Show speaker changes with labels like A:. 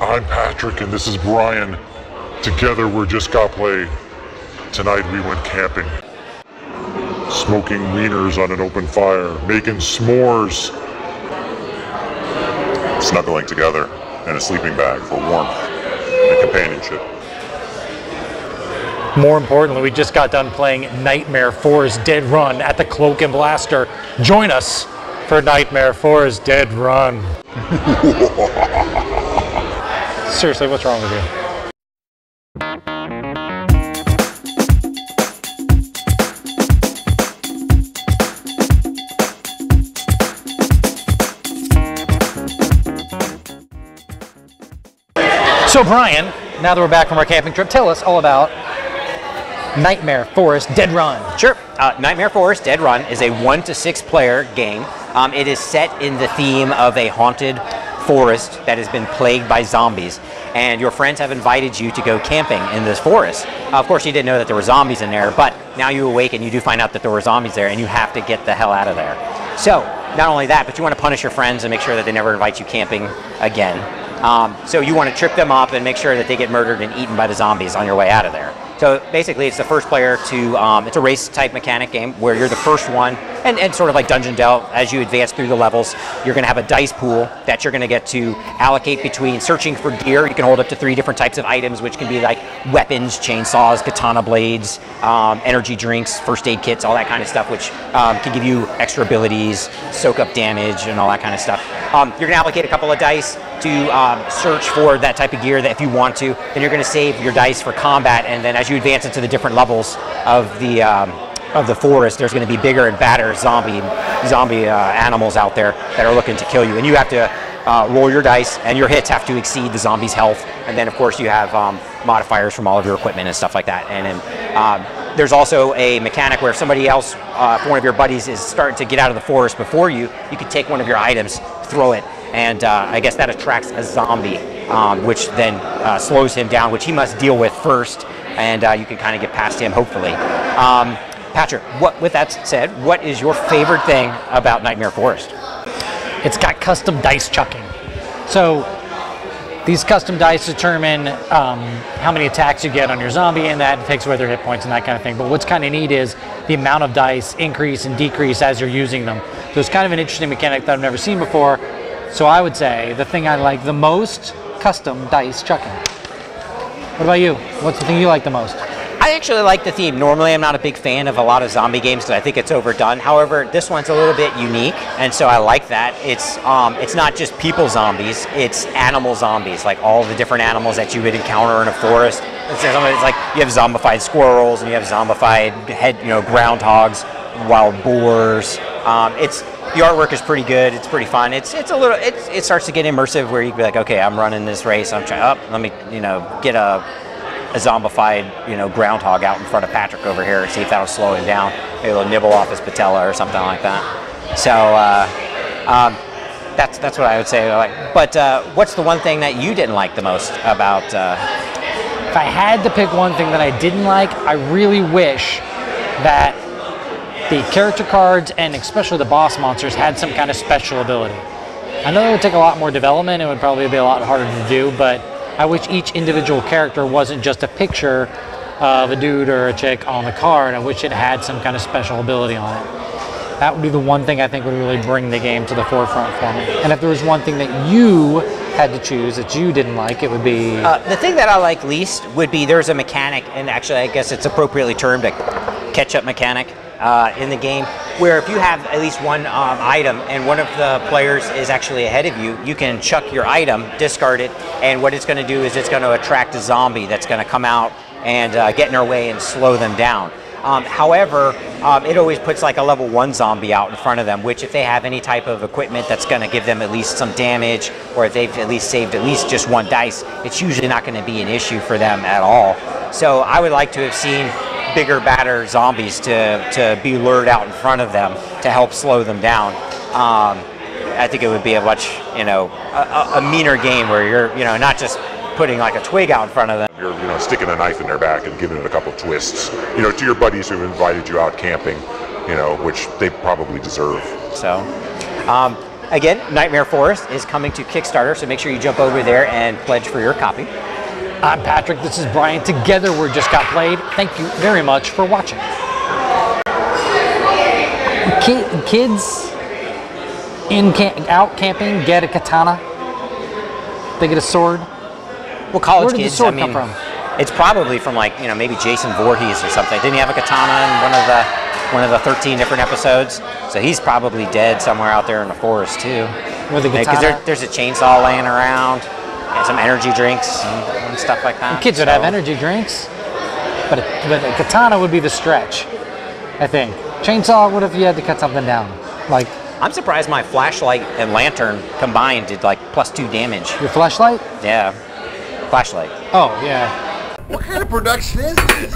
A: I'm Patrick and this is Brian. Together we're Just Got Played. Tonight we went camping. Smoking wieners on an open fire, making s'mores. Snuggling together in a sleeping bag for warmth and companionship.
B: More importantly, we just got done playing Nightmare Forest Dead Run at the Cloak and Blaster. Join us for Nightmare Forest Dead Run. Seriously, what's wrong with you? So Brian, now that we're back from our camping trip, tell us all about Nightmare Forest Dead Run.
C: Sure. Nightmare Forest Dead Run is a 1 to 6 player game. It is set in the theme of a haunted forest that has been plagued by zombies. And your friends have invited you to go camping in this forest. Of course, you didn't know that there were zombies in there, but now you awake and you do find out that there were zombies there and you have to get the hell out of there. So, not only that, but you want to punish your friends and make sure that they never invite you camping again. So you want to trip them up and make sure that they get murdered and eaten by the zombies on your way out of there. So basically it's the first player to, it's a race type mechanic game where you're the first one, and sort of like Dungeon Delve, as you advance through the levels, you're going to have a dice pool that you're going to get to allocate between searching for gear. You can hold up to 3 different types of items, which can be like weapons, chainsaws, katana blades, energy drinks, first aid kits, all that kind of stuff, which can give you extra abilities, soak up damage, and all that kind of stuff. You're going to allocate a couple of dice to search for that type of gear that if you want to. Then you're going to save your dice for combat, and then as you advance into the different levels of the forest, there's going to be bigger and badder zombie animals out there that are looking to kill you, and you have to roll your dice, and your hits have to exceed the zombie's health. And then of course you have modifiers from all of your equipment and stuff like that. And then there's also a mechanic where if somebody else, if one of your buddies is starting to get out of the forest before you, you can take one of your items, throw it, and I guess that attracts a zombie, which then slows him down, which he must deal with first, and you can kind of get past him, hopefully. Patrick, with that said, what is your favorite thing about Nightmare Forest?
B: It's got custom dice chucking. So these custom dice determine how many attacks you get on your zombie, and that takes away their hit points and that kind of thing. But what's kind of neat is the amount of dice increase and decrease as you're using them. So it's kind of an interesting mechanic that I've never seen before. So I would say the thing I like the most, custom dice chucking. What about you? What's the thing you like the most?
C: I actually like the theme. Normally I'm not a big fan of a lot of zombie games because I think it's overdone. However, this one's a little bit unique, and so I like that. It's not just people zombies, it's animal zombies, like all the different animals that you would encounter in a forest. It's like you have zombified squirrels and you have zombified groundhogs, wild boars. The artwork is pretty good. It's pretty fun. It starts to get immersive where you can be like, okay, I'm running this race. I'm trying. Let me get a zombified groundhog out in front of Patrick over here and see if that'll slow him down. Maybe a little nibble off his patella or something like that. So that's what I would say. But what's the one thing that you didn't like the most about?
B: If I had to pick one thing that I didn't like, I really wish that the character cards and especially the boss monsters had some kind of special ability. I know it would take a lot more development, it would probably be a lot harder to do, but I wish each individual character wasn't just a picture of a dude or a chick on the card. I wish it had some kind of special ability on it. That would be the one thing I think would really bring the game to the forefront for me. And if there was one thing that you had to choose that you didn't like, it would be...
C: the thing that I like least would be there's a mechanic, and actually I guess it's appropriately termed a catch-up mechanic in the game, where if you have at least one item and one of the players is actually ahead of you, you can chuck your item, discard it, and what it's going to do is it's going to attract a zombie that's going to come out and get in their way and slow them down. However, it always puts like a level 1 zombie out in front of them, which if they have any type of equipment that's going to give them at least some damage, or if they've at least saved at least just 1 dice, it's usually not going to be an issue for them at all. So I would like to have seen bigger, badder zombies to be lured out in front of them to help slow them down. I think it would be a much, a meaner game where you're, not just putting like a twig out in front of them.
A: You're, sticking a knife in their back and giving it a couple twists, to your buddies who've invited you out camping, which they probably deserve.
C: So, again, Nightmare Forest is coming to Kickstarter, so make sure you jump over there and pledge for your copy.
B: I'm Patrick. This is Brian. Together we're Just Got Played. Thank you very much for watching. Kids out camping get a katana. They get a sword.
C: Well, college
B: Where did
C: kids,
B: the sword
C: I mean,
B: come from?
C: it's probably from, like, you know, maybe Jason Voorhees or something. Didn't he have a katana in one of the 13 different episodes? So he's probably dead somewhere out there in the forest too.
B: With a katana.
C: Because there's a chainsaw laying around, and some energy drinks and stuff like that.
B: Kids would have energy drinks, but a katana would be the stretch, I think. Chainsaw, what if you had to cut something down? Like,
C: I'm surprised my flashlight and lantern combined did like +2 damage.
B: your flashlight?
C: Yeah, flashlight.
B: Oh, yeah.
D: What kind of production is this?